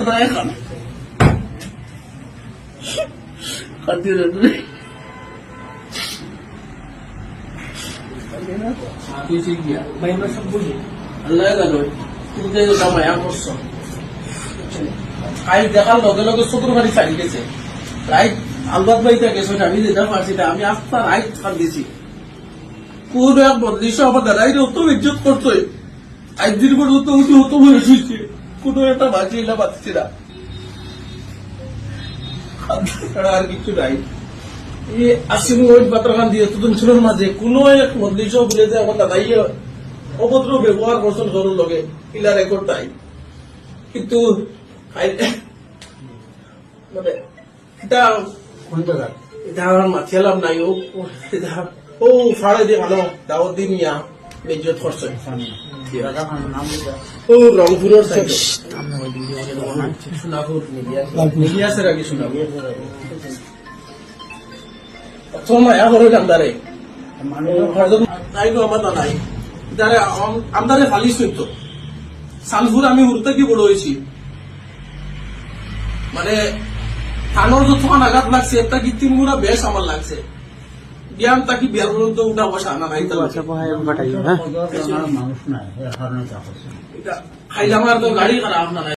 রায় খান খাদ্যের আল্লাহ জানো তুমি যে মায়া করছো আই দেখার লগে লগে চতুর বাড়ি চালি গেছে রাইট আলবাদ বাড়িতে গেছো আমি যেটা পারছি না আমি আপনার রাইট খান দিছি কোন এক বদলিশ আমার দাদাই অত ইজ্জত করতোই একদিন পর্যন্ত উঠে হতো হয়েছে কোন একটা বাঁচিয়ে পাচ্ছি না আর কিছু নাই এই আসিম ওই বাতরখান দিয়ে এতদিন ছিল মাঝে কোন এক বদলিশ বলে যে আমার দাদাই অভদ্র ব্যবহার করছেন জরুর লগে ইলা রেকর্ড নাই কিন্তু মানে এটা আমার মাথিয়ালাম নাই ও ফাড়ে দিয়ে ভালো দাওয়াত দিন ইয়া বেজ্জত করছে ও রংপুরের সাইড সোনাপুর মিডিয়াসের আগে সোনাপুর তোমার এখন আমদারে তাই তো আমার নাই যারা আমদারে ফালিস হইতো সালফুর আমি উড়তে কি বড় হয়েছি মানে কানোর যত আঘাত লাগছে একটা কি তিন গুণা বেশ আমার লাগছে জ্ঞান তাকি বিয়ার পর্যন্ত উঠা বসা আনা নাই খাইলাম আর তো গাড়ি খারাপ না